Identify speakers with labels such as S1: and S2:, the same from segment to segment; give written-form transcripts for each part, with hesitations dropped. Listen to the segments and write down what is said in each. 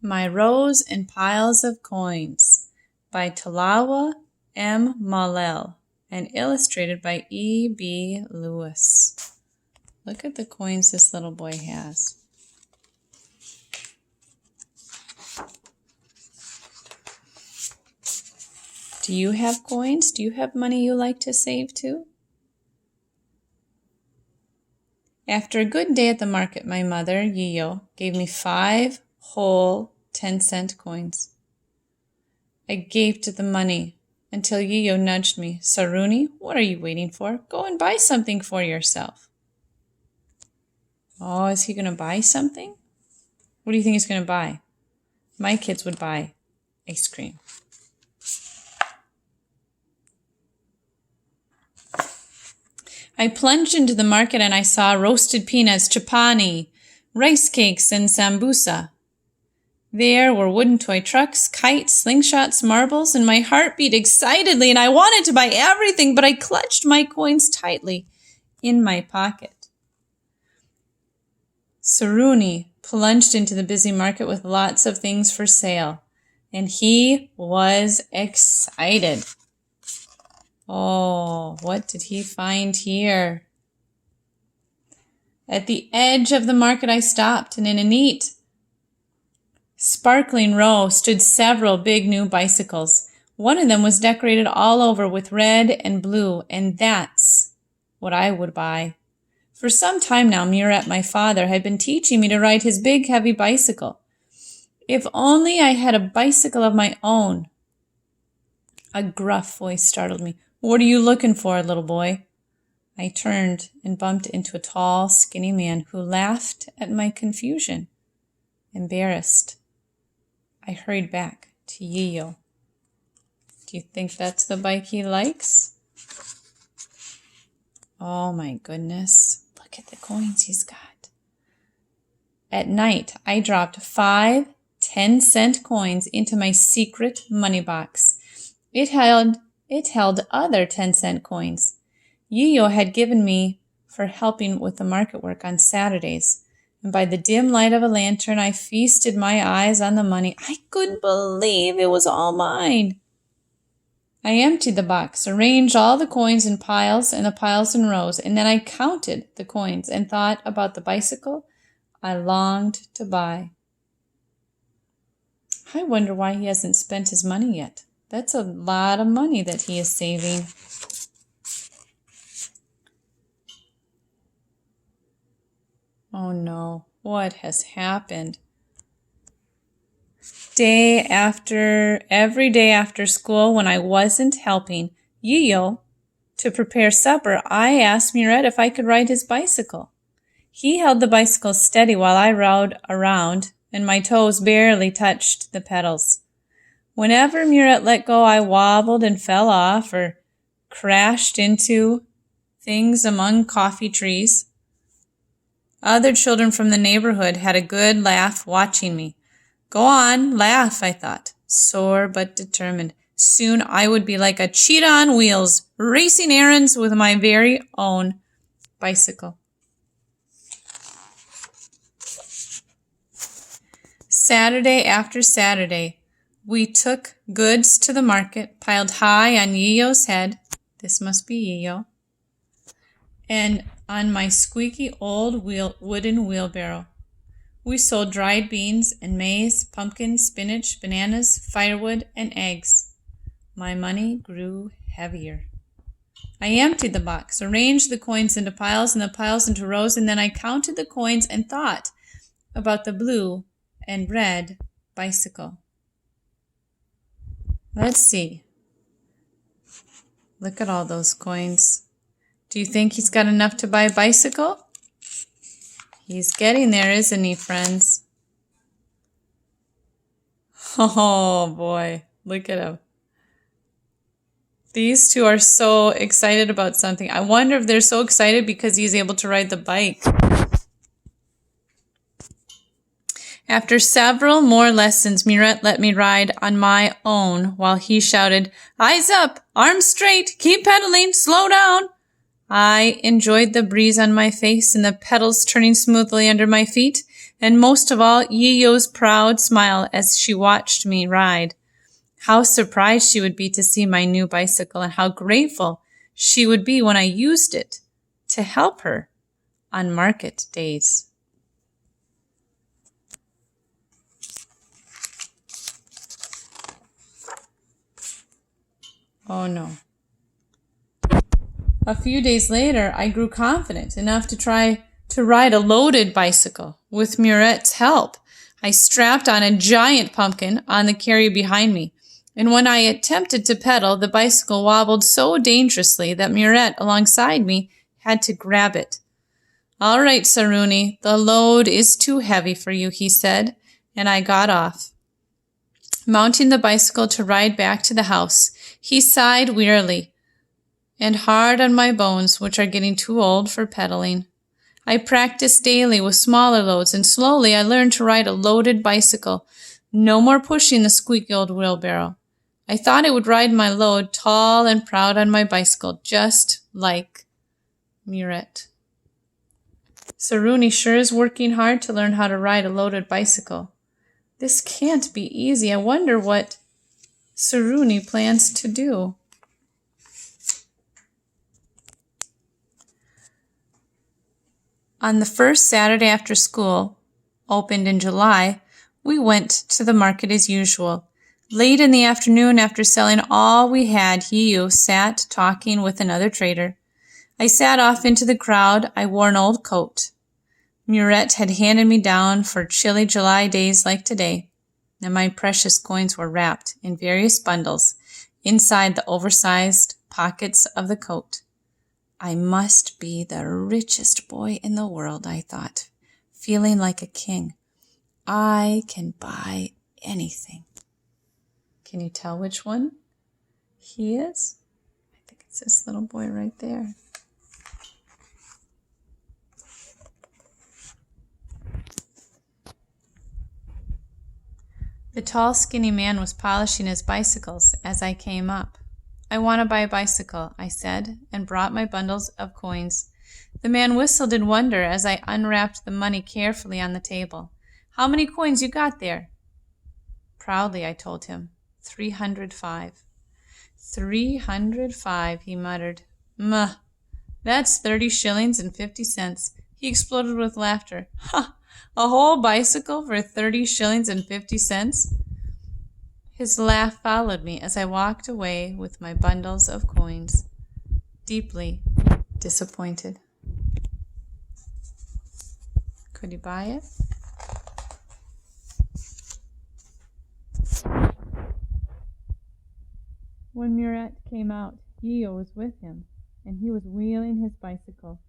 S1: My Rows and Piles of Coins by Talawa M. Malel and illustrated by E.B. Lewis. Look at the coins this little boy has. Do you have coins? Do you have money you like to save too? After a good day at the market, my mother, Yiyo, gave me 5 whole 10-cent coins. I gaped at the money until Yiyo nudged me. Saruni, what are you waiting for? Go and buy something for yourself. Oh, is he going to buy something? What do you think he's going to buy? My kids would buy ice cream. I plunged into the market and I saw roasted peanuts, chapani, rice cakes, and sambusa. There were wooden toy trucks, kites, slingshots, marbles, and my heart beat excitedly and I wanted to buy everything, but I clutched my coins tightly in my pocket. Saruni plunged into the busy market with lots of things for sale, and he was excited. Oh, what did he find here? At the edge of the market I stopped, and in a neat, sparkling row stood several big new bicycles. One of them was decorated all over with red and blue, and that's what I would buy. For some time now, Murat, my father, had been teaching me to ride his big, heavy bicycle. If only I had a bicycle of my own. A gruff voice startled me. What are you looking for, little boy? I turned and bumped into a tall, skinny man who laughed at my confusion. Embarrassed, I hurried back to Yiyo. Do you think that's the bike he likes? Oh my goodness, look at the coins he's got. At night, I dropped 5 10-cent coins into my secret money box. It held other 10-cent coins Yiyo had given me for helping with the market work on Saturdays. And by the dim light of a lantern, I feasted my eyes on the money. I couldn't believe it was all mine. I emptied the box, arranged all the coins in piles and the piles in rows, and then I counted the coins and thought about the bicycle I longed to buy. I wonder why he hasn't spent his money yet. That's a lot of money that he is saving. Oh no, what has happened? Every day after school when I wasn't helping Yiyo to prepare supper, I asked Murat if I could ride his bicycle. He held the bicycle steady while I rode around, and my toes barely touched the pedals. Whenever Murat let go, I wobbled and fell off or crashed into things among coffee trees. Other children from the neighborhood had a good laugh watching me. Go on, laugh, I thought, sore but determined. Soon I would be like a cheetah on wheels, racing errands with my very own bicycle. Saturday after Saturday, we took goods to the market, piled high on Yiyo's head. This must be Yiyo. And on my squeaky old wooden wheelbarrow. We sold dried beans and maize, pumpkins, spinach, bananas, firewood, and eggs. My money grew heavier. I emptied the box, arranged the coins into piles and the piles into rows, and then I counted the coins and thought about the blue and red bicycle. Let's see. Look at all those coins. Do you think he's got enough to buy a bicycle? He's getting there, isn't he, friends? Oh, boy. Look at him. These two are so excited about something. I wonder if they're so excited because he's able to ride the bike. After several more lessons, Murat let me ride on my own while he shouted, "Eyes up, arms straight, keep pedaling, slow down." I enjoyed the breeze on my face and the pedals turning smoothly under my feet. and most of all, Yiyo's proud smile as she watched me ride. How surprised she would be to see my new bicycle, and how grateful she would be when I used it to help her on market days. Oh no. A few days later, I grew confident enough to try to ride a loaded bicycle. With Murette's help, I strapped on a giant pumpkin on the carry behind me, and when I attempted to pedal, the bicycle wobbled so dangerously that Murette alongside me had to grab it. "All right, Saruni, the load is too heavy for you," he said, and I got off. Mounting the bicycle to ride back to the house, he sighed wearily, "And hard on my bones, which are getting too old for pedaling." I practiced daily with smaller loads, and slowly I learned to ride a loaded bicycle. No more pushing the squeaky old wheelbarrow. I thought I would ride my load tall and proud on my bicycle, just like Murette. Saruni sure is working hard to learn how to ride a loaded bicycle. This can't be easy. I wonder what Saruni plans to do. On the first Saturday after school opened in July, we went to the market as usual. Late in the afternoon, after selling all we had, Yiyo sat talking with another trader. I sat off into the crowd. I wore an old coat Murette had handed me down for chilly July days like today, and my precious coins were wrapped in various bundles inside the oversized pockets of the coat. I must be the richest boy in the world, I thought, feeling like a king. I can buy anything. Can you tell which one he is? I think it's this little boy right there. The tall, skinny man was polishing his bicycles as I came up. "I want to buy a bicycle," I said, and brought my bundles of coins. The man whistled in wonder as I unwrapped the money carefully on the table. "How many coins you got there?" Proudly, I told him. 305. 305, he muttered. "Muh, that's 30 shillings and 50 cents. He exploded with laughter. "Ha! A whole bicycle for 30 shillings and 50 cents? His laugh followed me as I walked away with my bundles of coins, deeply disappointed. Could he buy it? When Murette came out, Yiyo was with him, and he was wheeling his bicycle.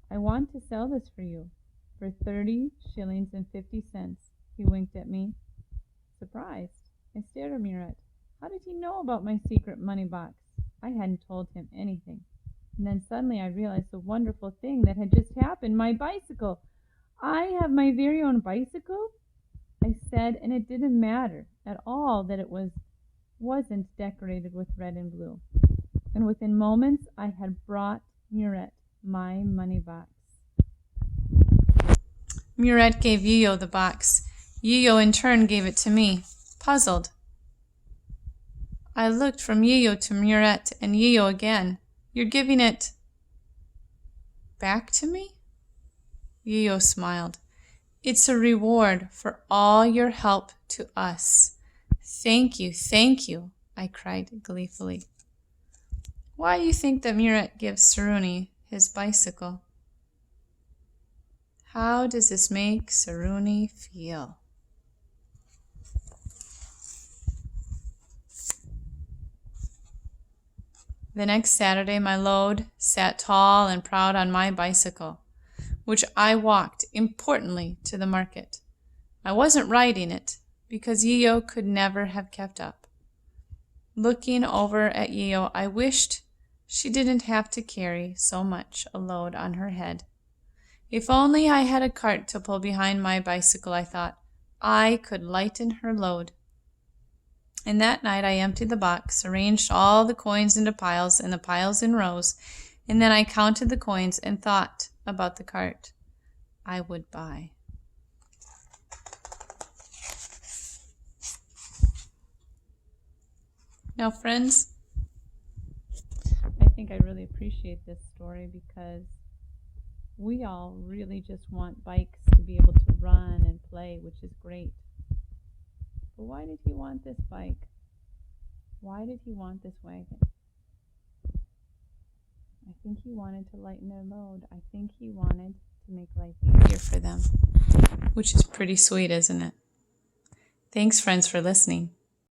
S1: "I want to sell this for you, for 30 shillings and 50 cents, he winked at me. Surprised, I stared at Murette. How did he know about my secret money box? I hadn't told him anything. And then suddenly I realized the wonderful thing that had just happened. My bicycle! I have my very own bicycle? I said, and it didn't matter at all that it wasn't decorated with red and blue. And within moments I had brought Murette my money box. Murette gave Yiyo the box. Yiyo in turn gave it to me, puzzled. I looked from Yiyo to Murette and Yiyo again. "You're giving it back to me?" Yiyo smiled. "It's a reward for all your help to us." Thank you, I cried gleefully. Why do you think that Murette gives Saruni his bicycle? How does this make Saruni feel? The next Saturday, my load sat tall and proud on my bicycle, which I walked importantly to the market. I wasn't riding it, because Yiyo could never have kept up. Looking over at Yiyo, I wished she didn't have to carry so much a load on her head. If only I had a cart to pull behind my bicycle, I thought, I could lighten her load. And that night I emptied the box, arranged all the coins into piles and the piles in rows, and then I counted the coins and thought about the cart I would buy. Now, friends, I think I really appreciate this story because we all really just want bikes to be able to run and play, which is great. But why did he want this bike? Why did he want this wagon? I think he wanted to lighten their load. I think he wanted to make life easier for them, which is pretty sweet, isn't it? Thanks, friends, for listening.